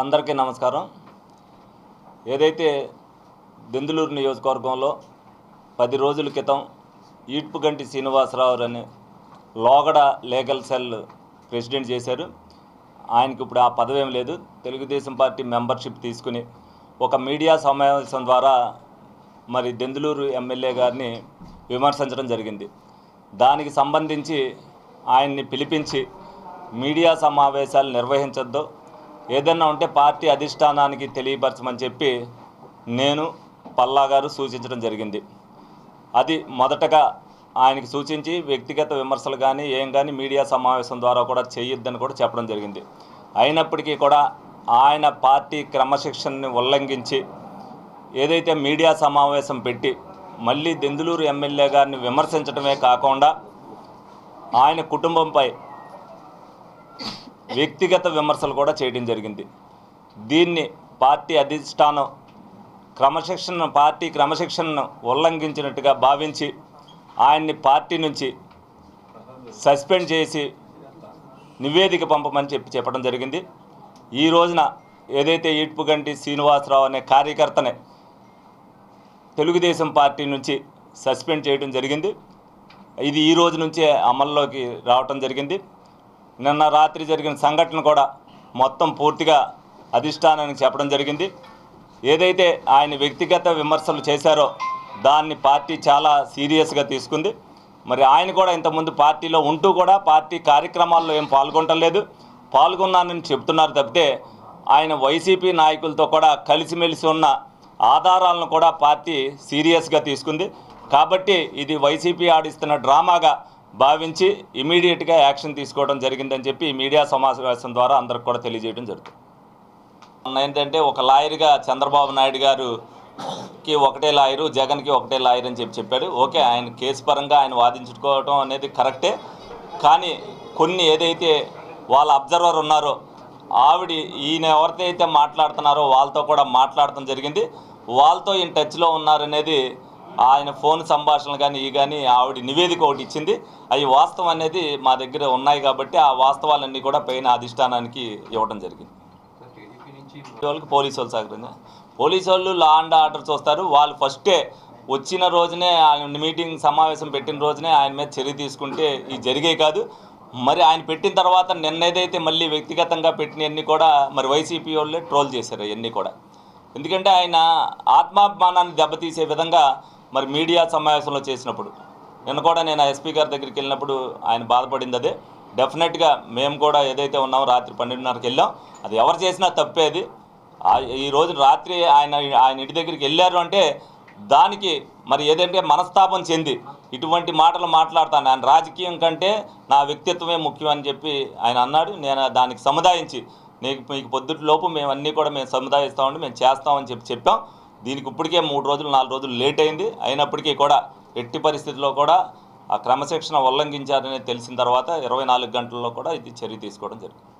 అందరికీ నమస్కారం. ఏదైతే దెందులూరు నియోజకవర్గంలో 10 రోజుల క్రితం ఈడ్పుగంటి శ్రీనివాసరావు అని లోగడ లీగల్ సెల్ ప్రెసిడెంట్ చేశారు. ఆయనకి ఇప్పుడు ఆ పదవేం లేదు. తెలుగుదేశం పార్టీ మెంబర్షిప్ తీసుకుని ఒక మీడియా సమావేశం ద్వారా మరి దెందులూరు ఎమ్మెల్యే గారిని విమర్శించడం జరిగింది. దానికి సంబంధించి ఆయన్ని పిలిపించి మీడియా సమావేశాలు నిర్వహించొద్దు, ఏదైనా ఉంటే పార్టీ అధిష్టానానికి తెలియపరచమని చెప్పి నేను పల్లా గారు సూచించడం జరిగింది. అది మొదటగా ఆయనకి సూచించి వ్యక్తిగత విమర్శలు కానీ ఏం కానీ మీడియా సమావేశం ద్వారా కూడా చేయొద్దని కూడా చెప్పడం జరిగింది. అయినప్పటికీ కూడా ఆయన పార్టీ క్రమశిక్షణని ఉల్లంఘించి ఏదైతే మీడియా సమావేశం పెట్టి మళ్ళీ దెందులూరు ఎమ్మెల్యే గారిని విమర్శించడమే కాకుండా ఆయన కుటుంబంపై వ్యక్తిగత విమర్శలు కూడా చేయడం జరిగింది. దీన్ని పార్టీ అధిష్టానం పార్టీ క్రమశిక్షణను ఉల్లంఘించినట్టుగా భావించి ఆయన్ని పార్టీ నుంచి సస్పెండ్ చేసి నివేదిక పంపమని చెప్పడం జరిగింది. ఈ రోజున ఏదైతే ఈడ్పుగంటి శ్రీనివాసరావు అనే కార్యకర్తనే తెలుగుదేశం పార్టీ నుంచి సస్పెండ్ చేయడం జరిగింది. ఇది ఈ రోజు నుంచే అమల్లోకి రావటం జరిగింది. నిన్న రాత్రి జరిగిన సంఘటన కూడా మొత్తం పూర్తిగా అధిష్టానానికి చెప్పడం జరిగింది. ఏదైతే ఆయన వ్యక్తిగత విమర్శలు చేశారో దాన్ని పార్టీ చాలా సీరియస్గా తీసుకుంది. మరి ఆయన కూడా ఇంతకుముందు పార్టీలో ఉంటూ కూడా పార్టీ కార్యక్రమాల్లో ఏం పాల్గొనలేదు, పాల్గొన్నానని చెప్తున్నారు తప్పితే ఆయన వైసీపీ నాయకులతో కూడా కలిసిమెలిసి ఉన్న ఆధారాలను కూడా పార్టీ సీరియస్గా తీసుకుంది. కాబట్టి ఇది వైసీపీ ఆడిస్తున్న డ్రామాగా భావించి ఇమీడియట్గా యాక్షన్ తీసుకోవడం జరిగిందని చెప్పి మీడియా సమావేశం ద్వారా అందరికి కూడా తెలియజేయడం జరుగుతుంది. ఏంటంటే ఒక లాయర్గా చంద్రబాబు నాయుడు గారికి ఒకటే లాయరు, జగన్కి ఒకటే లాయర్ అని చెప్పాడు. ఓకే, ఆయన కేసు పరంగా ఆయన వాదించుకోవడం అనేది కరెక్టే. కానీ కొన్ని ఏదైతే వాళ్ళ అబ్జర్వర్ ఉన్నారో ఆవిడ ఈయన ఎవరితో మాట్లాడుతున్నారో వాళ్ళతో కూడా మాట్లాడటం జరిగింది. వాళ్ళతో ఈయన టచ్లో ఉన్నారనేది ఆయన ఫోన్ సంభాషణలు కానీ ఆవిడ నివేదిక ఒకటి ఇచ్చింది. అవి వాస్తవం అనేది మా దగ్గర ఉన్నాయి కాబట్టి ఆ వాస్తవాలన్నీ కూడా పైన అధిష్టానానికి ఇవ్వడం జరిగింది. వాళ్ళకి పోలీసు వాళ్ళు సహకరించారు. పోలీసు వాళ్ళు లా అండ్ ఆర్డర్ చూస్తారు. వాళ్ళు ఫస్టే వచ్చిన రోజునే ఆయన మీటింగ్ సమావేశం పెట్టిన రోజునే ఆయన మీద చర్య తీసుకుంటే ఇది జరిగే కాదు. మరి ఆయన పెట్టిన తర్వాత నిన్న ఏదైతే మళ్ళీ వ్యక్తిగతంగా పెట్టినవన్నీ కూడా మరి వైసీపీ వాళ్ళే ట్రోల్ చేశారు అవన్నీ కూడా. ఎందుకంటే ఆయన ఆత్మాభిమానాన్ని దెబ్బతీసే విధంగా మరి మీడియా సమావేశంలో చేసినప్పుడు నిన్న కూడా నేను ఎస్పీ గారి దగ్గరికి వెళ్ళినప్పుడు ఆయన బాధపడింది అదే. డెఫినెట్గా మేము కూడా ఏదైతే ఉన్నామో రాత్రి 12:30కి వెళ్ళాం. అది ఎవరు చేసినా తప్పేది. ఈరోజు రాత్రి ఆయన ఇంటి దగ్గరికి వెళ్ళారు అంటే దానికి మరి ఏదంటే మనస్తాపం చెంది ఇటువంటి మాటలు మాట్లాడతాను. ఆయన రాజకీయం కంటే నా వ్యక్తిత్వమే ముఖ్యం అని చెప్పి ఆయన అన్నాడు. నేను దానికి సముదాయించి మీకు పొద్దుటిలోపు మేము అన్నీ కూడా మేము సముదాయిస్తామండి, మేము చేస్తామని చెప్పాం. దీనికి ఇప్పటికే 3 రోజులు 4 రోజులు లేట్ అయింది. అయినప్పటికీ కూడా ఎట్టి పరిస్థితుల్లో కూడా ఆ క్రమశిక్షణ ఉల్లంఘించారని తెలిసిన తర్వాత 24 గంటల్లో కూడా ఇది చర్య తీసుకోవడం జరిగింది.